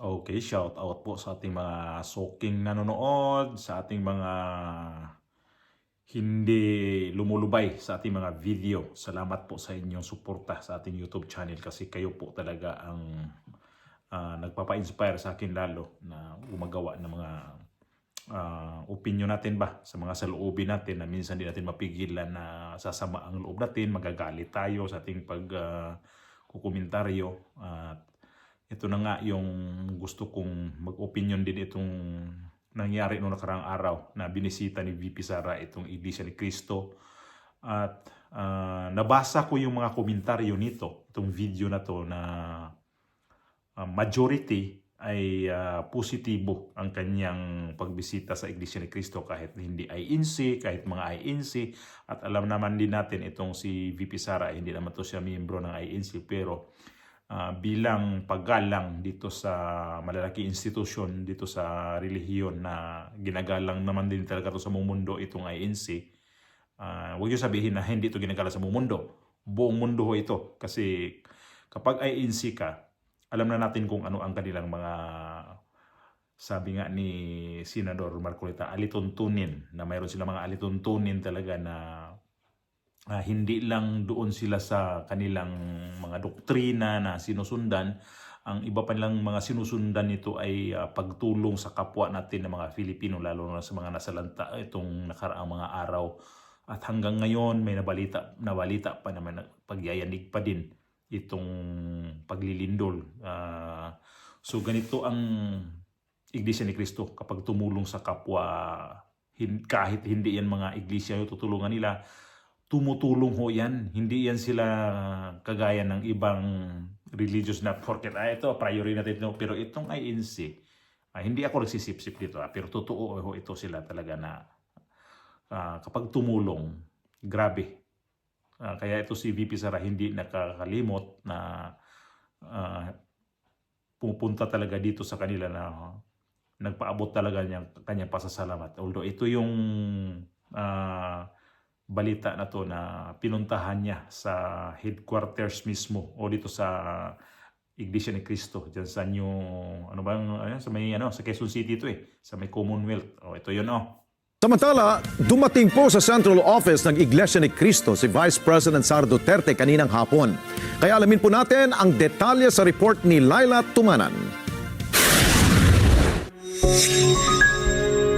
Okay, shout out po sa ating mga soking nanonood, sa ating mga hindi lumulubay sa ating mga video. Salamat po sa inyong suporta sa ating YouTube channel kasi kayo po talaga ang nagpapa-inspire sa akin lalo na gumagawa ng mga opinion natin ba sa mga saloobin natin na minsan di natin mapigilan na sasama ang loob natin, magagalit tayo sa ating kukomentaryo. At ito na nga yung gusto kong mag-opinion din itong nangyari noong nakaraang araw na binisita ni VP Sara itong Iglesia ni Cristo. At nabasa ko yung mga komentaryo nito, itong video na to na majority ay positibo ang kanyang pagbisita sa Iglesia ni Cristo kahit hindi INC, kahit mga INC. At alam naman din natin itong si VP Sara, hindi naman to siya miyembro ng INC pero bilang paggalang dito sa malalaki institusyon dito sa relihiyon na ginagalang naman din talaga to sa buong mundo itong INC. Huwag niyo sabihin na hindi ito ginagalang sa buong mundo. Buong mundo ho ito kasi kapag INC ka, alam na natin kung ano ang kanilang mga, sabi nga ni Senador Marcolita, alituntunin, na mayroon sila mga alituntunin talaga na hindi lang doon sila sa kanilang mga doktrina na sinusundan. Ang iba pa nilang mga sinusundan nito ay pagtulong sa kapwa natin ng mga Filipino, lalo na sa mga nasalanta itong nakaraang mga araw. At hanggang ngayon may nabalita pa naman, pagyayanig pa din itong paglilindol. So ganito ang Iglesia ni Cristo kapag tumulong sa kapwa, kahit hindi yan mga iglesia yung tutulungan nila, tumutulong ho yan. Hindi yan sila kagaya ng ibang religious na porket ito priority natin ito. Pero itong INC, hindi ako nagsisip-sip dito pero totoo ho ito sila talaga na kapag tumulong, grabe. Kaya ito si VP Sara hindi nakakalimot na pupunta talaga dito sa kanila na nagpaabot talaga niyang kanyang pasasalamat. Although ito yung balita na to na pinuntahan niya sa headquarters mismo o dito sa Iglesia ni Cristo diyan sa sa may sa Quezon City ito sa may Commonwealth. Ito yun Samantala, dumating po sa Central Office ng Iglesia ni Cristo si Vice President Sara Duterte kaninang hapon. Kaya alamin po natin ang detalye sa report ni Laila Tumanan.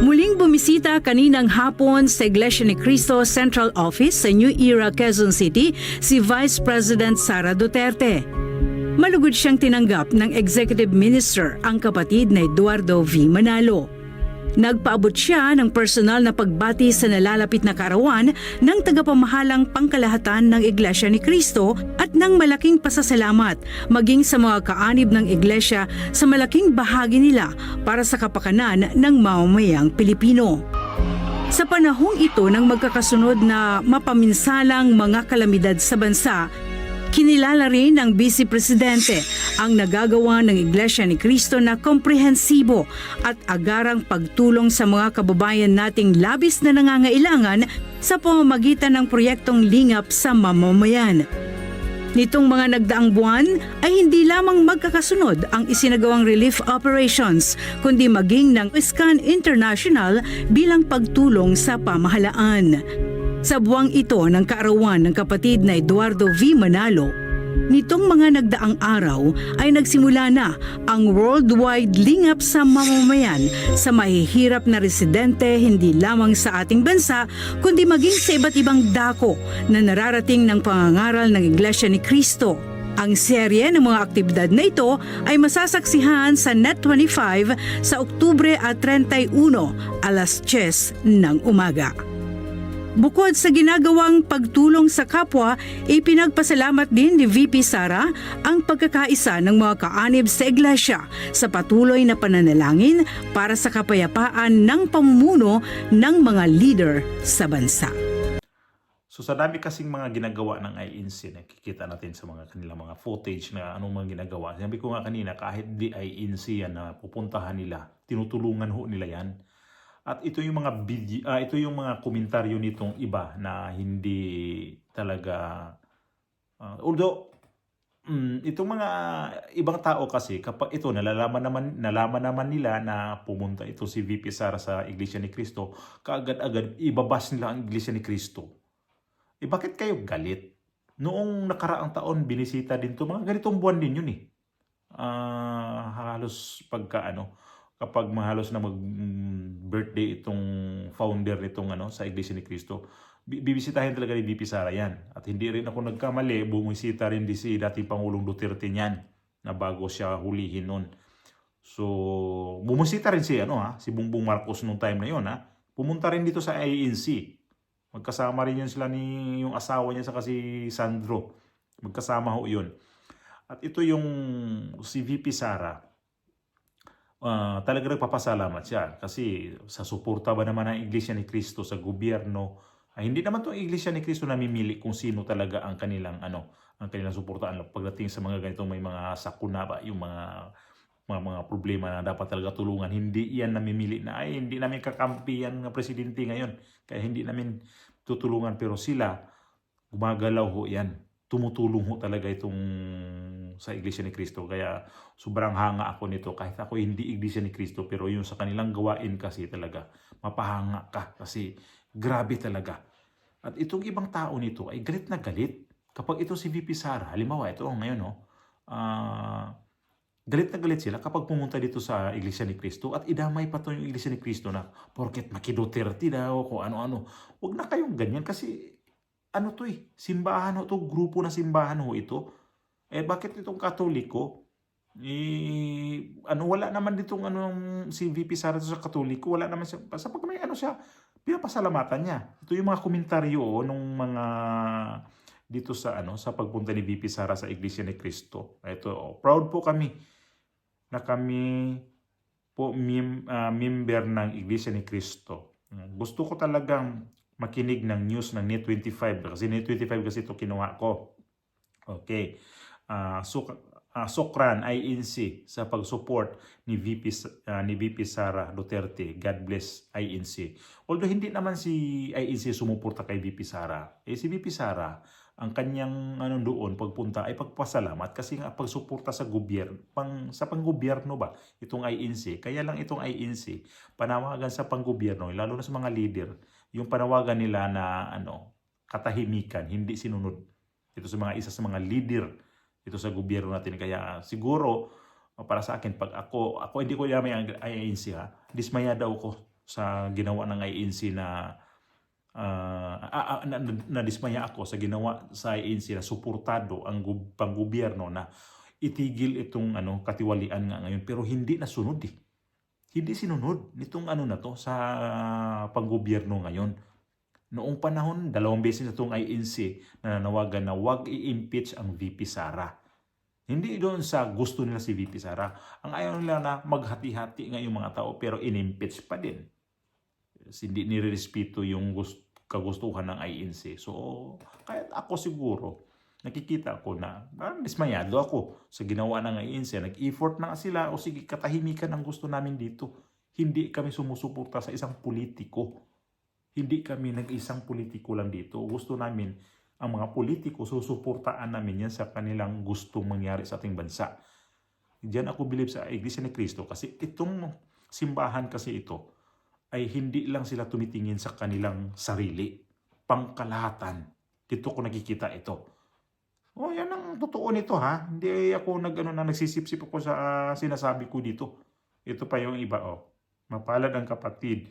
Muling bumisita kaninang hapon sa Iglesia ni Cristo Central Office sa New Era, Quezon City si Vice President Sara Duterte. Malugod siyang tinanggap ng Executive Minister ang kapatid na Eduardo V. Manalo. Nagpaabot siya ng personal na pagbati sa nalalapit na kaarawan ng tagapamahalang pangkalahatan ng Iglesia ni Cristo at ng malaking pasasalamat maging sa mga kaanib ng Iglesia sa malaking bahagi nila para sa kapakanan ng mamamayang Pilipino. Sa panahong ito ng magkakasunod na mapaminsalang mga kalamidad sa bansa, kinilala rin ng Vice Presidente ang nagagawa ng Iglesia ni Cristo na komprehensibo at agarang pagtulong sa mga kababayan nating labis na nangangailangan sa pamamagitan ng proyektong lingap sa mamamayan. Nitong mga nagdaang buwan ay hindi lamang magkakasunod ang isinagawang relief operations, kundi maging ng Scan International bilang pagtulong sa pamahalaan. Sa buwang ito ng kaarawan ng kapatid na Eduardo V. Manalo, nitong mga nagdaang araw ay nagsimula na ang worldwide lingap sa mamamayan sa mahihirap na residente hindi lamang sa ating bansa kundi maging sa iba't ibang dako na nararating ng pangangaral ng Iglesia ni Cristo. Ang serye ng mga aktibidad na ito ay masasaksihan sa Net25 sa Oktubre at 31, alas 10 ng umaga. Bukod sa ginagawang pagtulong sa kapwa, ipinagpasalamat din ni VP Sara ang pagkakaisa ng mga kaanib sa Iglesia sa patuloy na pananalangin para sa kapayapaan ng pamumuno ng mga leader sa bansa. So sa dami kasing mga ginagawa ng INC, nakikita natin sa mga kanilang mga footage na anong mga ginagawa. Sabi ko nga kanina, kahit di INC yan na pupuntahan nila, tinutulungan ho nila yan. At ito yung mga video, ito yung mga komentaryo nitong iba na hindi talaga although itong mga ibang tao kasi kapag ito nalaman naman nila na pumunta ito si VP Sara sa Iglesia ni Cristo, kaagad-agad ibabas nila ang Iglesia ni Cristo. Bakit kayo galit? Noong nakaraang taon binisita din to, mga ganitong buwan din yun eh. Halos kapag mahalos na mag-birthday itong founder nitong sa Iglesia ni Cristo, bibisitahin talaga ni VP Sara yan. At hindi rin ako nagkamali, bumisita rin si dating Pangulong Duterte niyan na bago siya hulihin nun. So, bumisita rin si Bongbong Marcos nung time na yon. Pumunta rin dito sa INC. Magkasama rin yun sila yung asawa niya sa si Sandro. Magkasama ho yun. At ito yung si VP Sara, talaga nagpapasalamat siya kasi sa suporta ba naman ng Iglesia ni Cristo sa gobyerno, hindi naman itong Iglesia ni Cristo namimili kung sino talaga ang kanilang ang kanilang suportaan pagdating sa mga ganitong may mga sakuna ba, yung mga problema na dapat talaga tulungan. Hindi yan namimili na hindi namin kakampi yan ng presidente ngayon, kaya hindi namin tutulungan, pero sila gumagalaw ho yan. Tumutulong ho talaga itong sa Iglesia ni Cristo. Kaya sobrang hanga ako nito. Kahit ako hindi Iglesia ni Cristo, pero yung sa kanilang gawain kasi talaga, mapahanga ka kasi grabe talaga. At itong ibang tao nito ay galit na galit. Kapag ito si VP Sara, halimbawa ito ngayon, galit na galit sila kapag pumunta dito sa Iglesia ni Cristo at idamay pa to yung Iglesia ni Cristo na porket Duterte daw, kung ano-ano. Huwag na kayong ganyan kasi to simbahan ho to, grupo na simbahan ho ito. Bakit itong Katoliko? Wala naman ditong si VP Sara sa Katoliko, wala naman siya, sa pag may siya, pinapasalamatan niya. Ito yung mga komentaryo nung mga dito sa sa pagpunta ni VP Sara sa Iglesia ni Cristo. Ito, proud po kami na kami po member ng Iglesia ni Cristo. Gusto ko talagang makinig ng news ng Net25 kasi Net25 kasi ito kinuha ko. Okay. Sokran INC sa pag-support ni VP Sara Duterte. God bless INC. Although hindi naman si INC sumuporta kay VP Sara. Si VP Sara, ang kanyang doon pagpunta ay pagpasalamat kasi nga pagsuporta sa gobyerno, sa panggobyerno ba itong INC. Kaya lang itong INC panawagan sa panggobyerno, lalo na sa mga leader, yung panawagan nila na katahimikan, hindi sinunod. Ito sa isa sa mga leader ito sa gobyerno natin. Kaya siguro para sa akin, pag ako hindi ko yaman ang INC dismaya daw ko sa ginawa ng INC na nadismaya ako sa ginawa sa INC na suportado ang panggobyerno na itigil itong katiwalian nga ngayon, pero hindi nasunod Hindi sinunod nitong na to sa panggobyerno ngayon. Noong panahon, 2 beses na itong INC na nanawagan na wag i-impeach ang VP Sara. Hindi doon sa gusto nila si VP Sara. Ang ayaw nila na maghati-hati nga yung mga tao pero in-impeach pa din. Hindi nirerespeto yung kagustuhan ng INC. So, kahit ako siguro, nakikita ko na dismayado ako sa ginawa ng INC. Nag-effort na sila, o sige, katahimikan ang gusto namin dito. Hindi kami sumusuporta sa isang politiko. Hindi kami nag-isang politiko lang dito. Gusto namin, ang mga politiko, susuportaan namin yan sa kanilang gustong mangyari sa ating bansa. Diyan ako believe sa Iglesia ni Cristo kasi itong simbahan kasi ito ay hindi lang sila tumitingin sa kanilang sarili. Pangkalahatan. Dito ko nakikita ito. Yan ang totoo nito Hindi ako nagsisip-sip ako sa sinasabi ko dito. Ito pa yung iba Mapalad ang kapatid.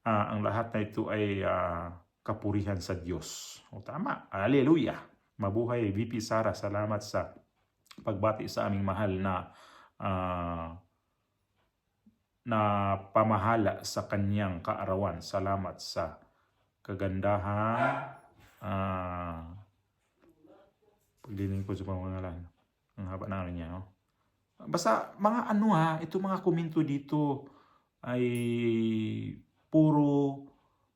Ang lahat na ito ay kapurihan sa Diyos. Tama. Hallelujah. Mabuhay VP Sara. Salamat sa pagbati sa aming mahal na pamahala sa kanyang kaarawan. Salamat sa kagandahan. Pagdinig ko sa pangalan. Ang haba namin niya. Basta mga ito mga komento dito ay puro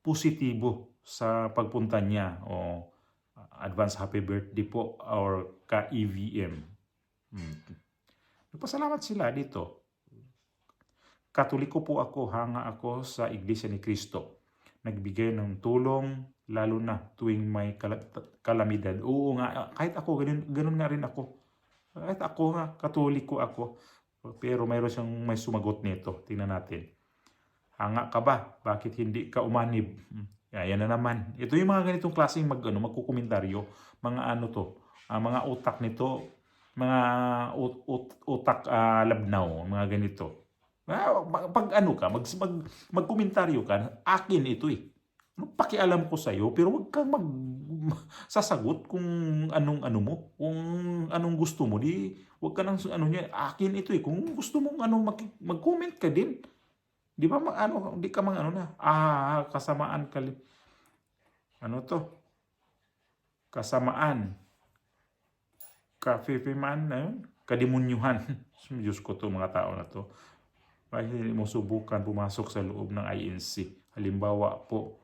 positibo sa pagpunta niya. Advance happy birthday po or ka-EVM. Nagpasalamat sila dito. Katoliko po ako, hanga ako sa Iglesia ni Cristo. Nagbigay ng tulong, lalo na tuwing may kalamidad. Oo nga, kahit ako, ganun nga rin ako. Kahit ako nga, Katoliko ako. Pero mayroon siyang may sumagot nito. Tingnan natin. Hanga ka ba? Bakit hindi ka umanib? Yan na naman. Ito yung mga ganitong klaseng magkukomentaryo. Mga ano to, mga utak nito, mga utak labnaw, mga ganito. Pag ano ka, magkomentaryo ka, akin ito eh. Pakialam ko sa'yo, pero huwag kang sasagot kung anong ano mo, kung anong gusto mo, di huwag ka nang ano niya, akin ito eh. Kung gusto mong ano, mag-comment ka din. Di ba di ka ano na, kasamaan ka. Ano to? Kasamaan. Kafifiman na yun. Kadimunyuhan. Diyos ko to, mga tao na to. Bakit hindi mo subukan pumasok sa loob ng INC? Halimbawa po,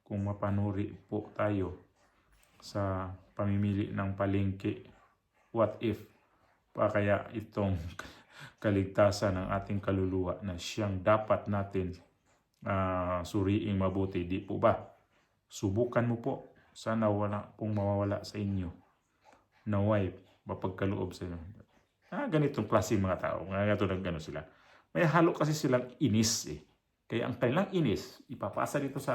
kung mapanuri po tayo sa pamimili ng palengke, what if pa kaya itong kaligtasan ng ating kaluluwa na siyang dapat natin suriing mabuti, di po ba? Subukan mo po. Sana wala pong mawawala sa inyo. Naway, mapagkaloob sa inyo. Ganitong klase mga tao. Ganito gano sila. May halo kasi silang inis eh. Kaya ang kanilang inis, ipapasa dito sa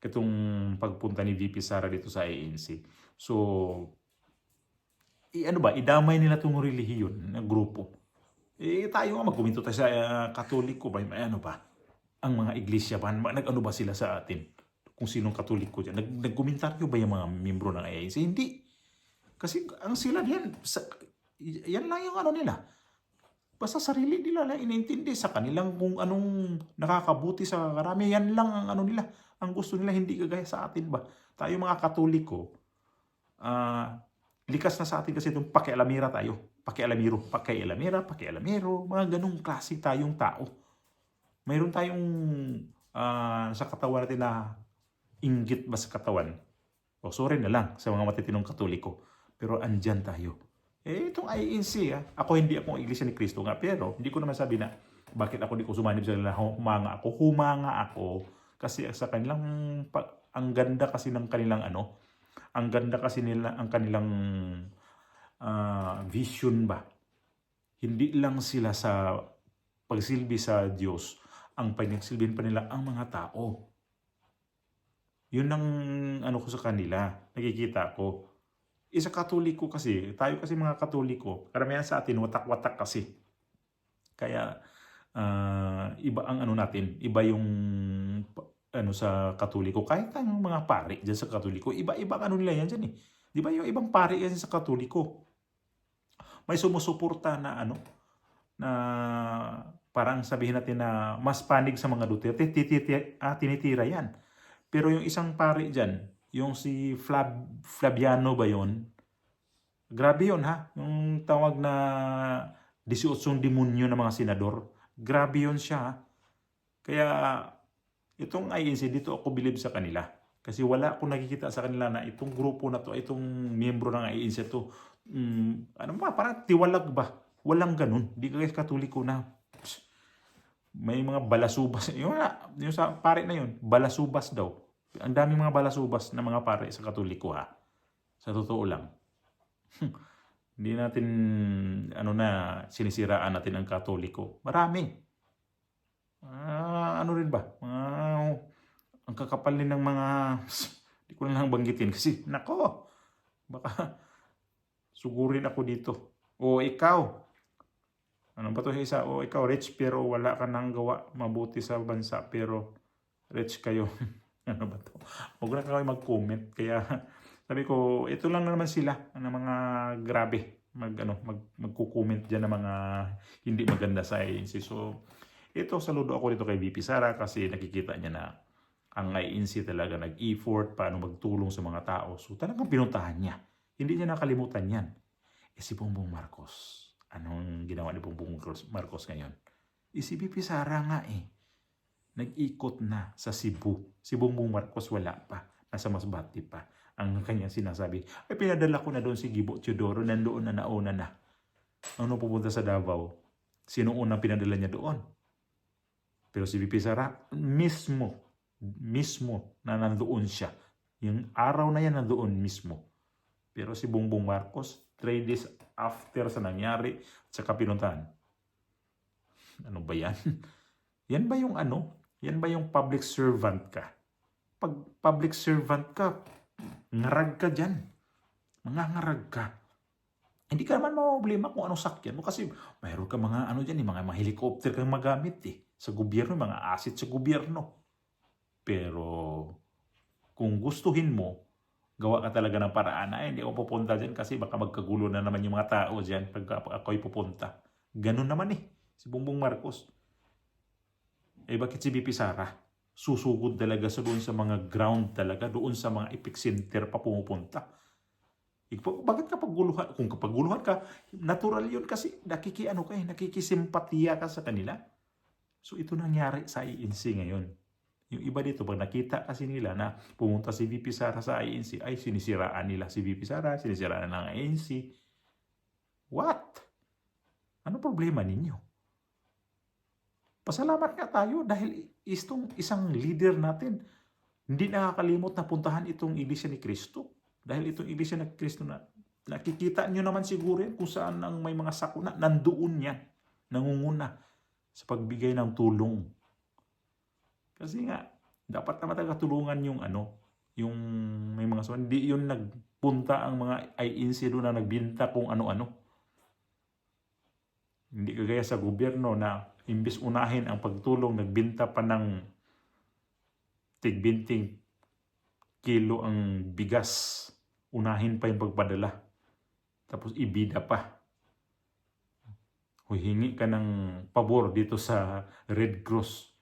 itong pagpunta ni VP Sara dito sa ANC. So, idamay nila itong relihiyon ng grupo. Tayo nga magkuminto tayo sa Katoliko ba? Ano ba? Ang mga iglesia ba? Nag-ano ba sila sa atin? Kung sinong Katoliko dyan. Nagkomentaryo ba yung mga membro ng ANC? Hindi. Kasi ang sila yan, yan lang yung ano nila. Basta sarili nila lang inintindi sa kanilang kung anong nakakabuti sa karami. Yan lang ang ano nila. Ang gusto nila hindi kagaya sa atin ba? Tayo mga Katoliko, likas na sa atin kasi itong pakialamira tayo. Pakialamero, mga ganong klase tayong tao. Mayroon tayong sa katawan natin na inggit ba sa katawan? O sorry na lang sa mga matitinong Katoliko. Pero andyan tayo. Itong INC, ako hindi akong Iglesia ni Cristo nga, pero hindi ko naman sabi na bakit ako di ko sumanib sa kanila, humanga ako kasi sa kanilang ang ganda kasi ng kanilang ang ganda kasi nila ang kanilang vision ba. Hindi lang sila sa pagsilbi sa Diyos, ang pinagsilbihan pa nila ang mga tao. Yun ang ko sa kanila, nakikita ko. Isa Katoliko kasi, tayo kasi mga Katoliko, karamihan sa atin, watak-watak kasi. Kaya, iba ang natin, iba yung sa Katoliko. Kahit ang mga pari dyan sa Katoliko, iba-iba nila yan dyan eh. Di ba yung ibang pari yan sa Katoliko? May sumusuporta na na parang sabihin natin na mas panig sa mga Duterte, tinitira yan. Pero yung isang pari dyan, yung si Flaviano ba yun? Grabe yun ha. Yung tawag na 18 demonyo ng mga senador. Grabe yun siya ha. Kaya itong INC, dito ako bilib sa kanila. Kasi wala akong nakikita sa kanila na itong grupo na to, itong miyembro ng INC to, parang tiwalag ba? Walang ganun. Di ka Katoliko na. May mga balasubas. Yung sa pare na yun, balasubas daw. Ang daming mga balasubas na mga pare sa Katoliko ha. Sa totoo lang. Hindi natin sinisiraan natin ang Katoliko. Marami. Rin ba? Ang kakapal din ng mga hindi ko na lang banggitin kasi nako. Baka sugurin ako dito. O ikaw. Ano ba to isa? O ikaw rich pero wala ka nang gawa mabuti sa bansa pero rich kayo. Ano ba to? Huwag na kayo mag-comment. Kaya sabi ko, ito lang naman sila ng mga grabe. Magko-comment dyan ng mga hindi maganda sa ANC. So, ito saludo ako dito kay VP Sara kasi nakikita niya na ang ANC talaga nag-effort paano magtulong sa mga tao. So, talagang pinuntahan niya. Hindi niya nakalimutan yan. Si Bongbong Marcos. Anong ginawa ni Bongbong Marcos ngayon? Si VP Sara nga eh. Nag-ikot na sa Cebu. Si Bongbong Marcos wala pa. Nasa Masbate pa. Ang kanyang sinasabi, ay pinadala ko na doon si Gibo Teodoro, nandoon na nauna na. Ano pupunta sa Davao? Sino unang pinadala niya doon? Pero si VP Sara, mismo na nandoon siya. Yung araw na yan nandoon mismo. Pero si Bongbong Marcos, 3 days after sa nangyari, tsaka pinuntahan. Ano ba yan? Yan ba yung ano? Yan ba yung public servant ka? Pag public servant ka, ngarag ka dyan. Mangangarag ka. Hindi ka naman problema kung anong sakyan mo kasi mayroon ka mga ano dyan, mga helicopter kang magamit sa gobyerno, mga asset sa gobyerno. Pero kung gustuhin mo, gawa ka talaga ng paraan na hindi ako pupunta dyan kasi baka magkagulo na naman yung mga tao dyan pag ako'y pupunta. Ganun naman si Bongbong Marcos. Bakit si VP Sara? Susugod talaga sa doon sa mga ground talaga, doon sa mga epicenter pa pumupunta. Bakit kapaguluhan? Kung kapaguluhan ka, natural yun kasi nakikisimpatiya ka sa kanila. So ito nangyari sa INC ngayon. Yung iba dito, pag nakita kasi nila na pumunta si VP Sara sa INC, ay sinisiraan nila si VP Sara, sinisiraan ng INC. What? Ano problema ninyo? Pasalamat nga tayo dahil isang leader natin hindi nakakalimot na puntahan itong Iglesia ni Cristo. Dahil itong Iglesia ni Cristo na nakikita nyo naman siguro yan kung saan ang may mga sakuna, nandoon yan, nangunguna sa pagbigay ng tulong. Kasi nga, dapat naman tagatulungan yung yung may mga hindi yun nagpunta ang mga INC doon na nagbinta kung ano-ano. Hindi kagaya sa gobyerno na imbis unahin ang pagtulong, nagbinta pa ng tig-20 kilo ang bigas. Unahin pa yung pagpadala. Tapos ibida pa. Hingi ka ng pabor dito sa Red Cross.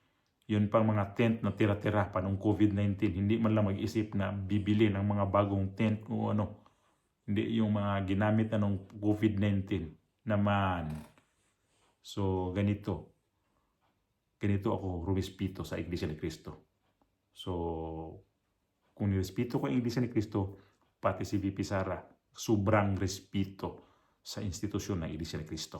Yun pang mga tent na tira-tira pa nung COVID-19. Hindi man lang mag-isip na bibili ng mga bagong tent o ano. Hindi yung mga ginamit na nung COVID-19 naman. So, ganito ako rumispito sa Iglesia ni Cristo. So, kung nirespeto ko ang Iglesia ni Cristo, pati si VP Sara, sobrang respeto sa institusyon ng Iglesia ni Cristo.